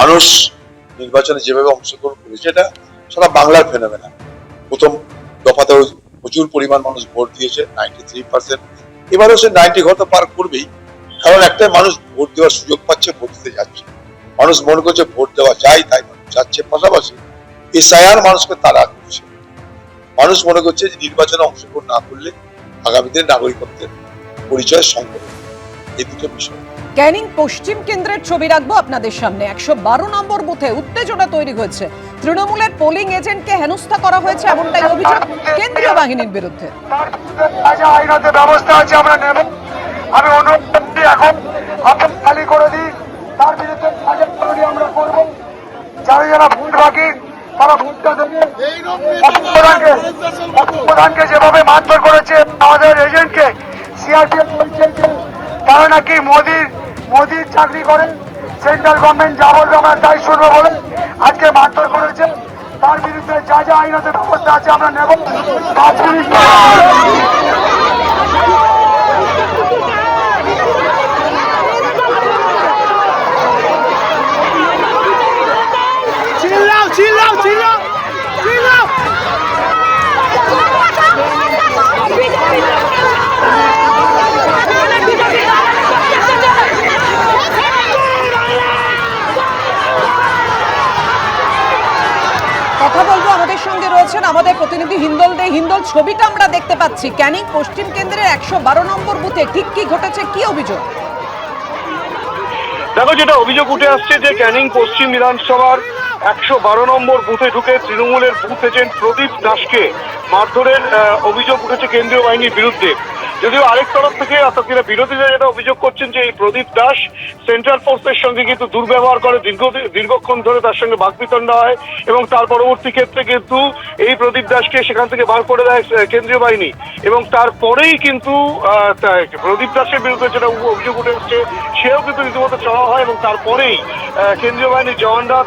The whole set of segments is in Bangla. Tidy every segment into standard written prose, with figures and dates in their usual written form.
মানুষ নির্বাচনে যেভাবে অংশগ্রহণ করেছে এটা সারা বাংলার ফেনোমেনা। প্রথম দফাতে প্রচুর পরিমাণ মানুষ ভোট দিয়েছে, 93%। এবারও সে 90 ঘন্টা পার করবেই, কারণ একটাই, মানুষ ভোট দেওয়ার সুযোগ পাচ্ছে, ভোট দিতে যাচ্ছে। মানুষ মনে করছে ভোট দেওয়া যায়, তাই মানুষ যাচ্ছে। পাশাপাশি এসআইআর মানুষকে তাড়া করছে। মানুষ মনে করছে যে নির্বাচনে অংশগ্রহণ না করলে আগামী দিনে নাগরিকত্বের পরিচয় সংকট। এই দুটো বিষয়। ক্যানিং পশ্চিম কেন্দ্রের ছবি রাখবো আপনাদের সামনে। 112 নম্বর বুথে উত্তেজনা তৈরি হয়েছে। তৃণমূলের পোলিং এজেন্টকে হেনস্থা করা হয়েছে, এমনটাই অভিযোগ কেন্দ্রীয় বাহিনীর বিরুদ্ধে। আইনত ব্যবস্থা আছে আমরা নেব। আমি অনুরোধ করছি এখন আপনার খালি করে দিই, তার বিরুদ্ধে আমরা করব। যারা যারা ভোট বাকি তারা ভোটটা দেবে। প্রধানকে যেভাবে মারধর করেছে আমাদের এজেন্টকে, সিআরপিএফ বলছে তারা নাকি মোদির চাকরি করেন, সেন্ট্রাল গভর্নমেন্ট যা বলবে আমরা তাই শুনবো বলে আজকে মারধর করেছে। তার বিরুদ্ধে যা যা আইনত ব্যবস্থা আছে আমরা নেব। কথা বলবো, আমাদের সঙ্গে রয়েছেন আমাদের প্রতিনিধি হিন্দল দে। হিন্দল, ছবিটা আমরা দেখতে পাচ্ছি ক্যানিং পশ্চিম কেন্দ্রের 112 নম্বর বুথে ঠিক কি ঘটেছে, কি অভিযোগ? দেখো, যেটা অভিযোগ উঠে আসছে যে ক্যানিং পশ্চিম বিধানসভার 112 নম্বর বুথে ঢুকে তৃণমূলের বুথ এজেন্ট প্রদীপ দাসকে মারধরের অভিযোগ উঠেছে কেন্দ্রীয় বাহিনীর বিরুদ্ধে। যদিও আরেক তরফ থেকে অর্থাৎ বিরোধীরা যেটা অভিযোগ করছেন যে এই প্রদীপ দাস সেন্ট্রাল ফোর্সের সঙ্গে কিন্তু দুর্ব্যবহার করে, দীর্ঘক্ষণ ধরে তার সঙ্গে বাকবিতণ্ডা হয় এবং তার পরবর্তী ক্ষেত্রে কিন্তু এই প্রদীপ দাসকে সেখান থেকে বার করে দেয় কেন্দ্রীয় বাহিনী। এবং তারপরেই কিন্তু প্রদীপ দাসের বিরুদ্ধে যেটা অভিযোগ উঠে এসছে সেও কিন্তু রীতিমতো চড়া হয় এবং তারপরেই কেন্দ্রীয় বাহিনীর জওয়ানরা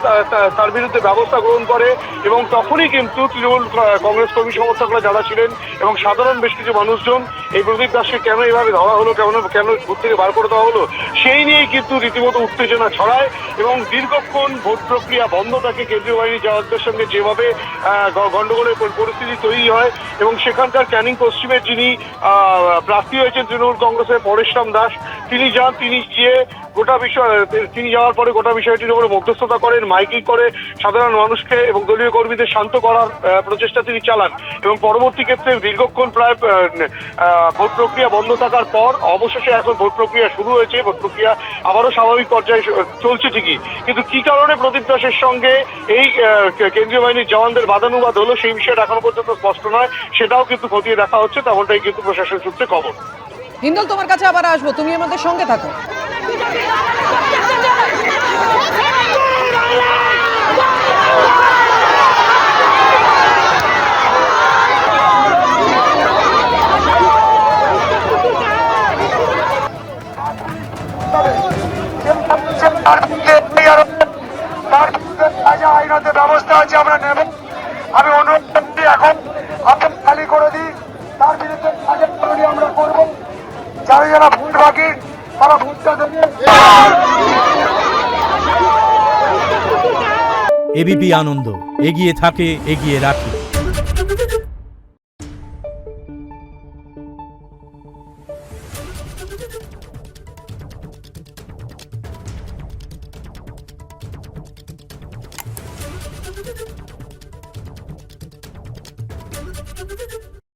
তার বিরুদ্ধে ব্যবস্থা গ্রহণ করে। এবং তখনই কিন্তু তৃণমূল কংগ্রেস কর্মী সমর্থকরা যারা ছিলেন এবং সাধারণ বেশ কিছু মানুষজন এই প্রদীপ দাসকে কেন এইভাবে ধরা হলো, কেন ভোট থেকে বার করে দেওয়া হলো, সেই নিয়েই কিন্তু রীতিমতো উত্তেজনা ছড়ায় এবং দীর্ঘক্ষণ ভোট প্রক্রিয়া বন্ধ থাকে। কেন্দ্রীয় বাহিনীর জওয়ানদের সঙ্গে যেভাবে গন্ডগোলের পরিস্থিতি তৈরি হয় এবং সেখানকার ক্যানিং পশ্চিমের যিনি প্রার্থী হয়েছেন তৃণমূল কংগ্রেসের পরেশরাম দাস, তিনি যান, তিনি যাওয়ার পরে গোটা বিষয়টির উপরে মধ্যস্থতা করেন, মাইকিং করে সাধারণ মানুষকে এবং দলীয় কর্মীদের শান্ত করার প্রচেষ্টা তিনি চালান। এবং পরবর্তী ক্ষেত্রে দীর্ঘক্ষণ প্রায় ভোট প্রক্রিয়া বন্ধ থাকার পর অবশেষে এখন ভোট প্রক্রিয়া শুরু হয়েছে। ভোট প্রক্রিয়া আবারও স্বাভাবিক পর্যায়ে চলছে ঠিকই, কিন্তু কি কারণে প্রদীপ দাসের সঙ্গে এই কেন্দ্রীয় বাহিনীর জওয়ানদের বাদানুবাদ হলো সেই বিষয়টা এখনো পর্যন্ত স্পষ্ট নয়। সেটাও কিন্তু খতিয়ে দেখা হচ্ছে, তেমনটাই কিন্তু প্রশাসন সূত্রে খবর। হিন্দল, তোমার কাছে আবার আসবো, তুমি আমাদের সঙ্গে থাকো। আইনত ব্যবস্থা আছে আমরা নেব। আমি অনুরোধ করছি এখন আপনার খালি করে দিই, তার বিরুদ্ধে আমরা করব। যারা যারা ভোট বাকি তারা ভোটটা দেবে। এবিপি আনন্দ, এগিয়ে থাকে, এগিয়ে রাখে।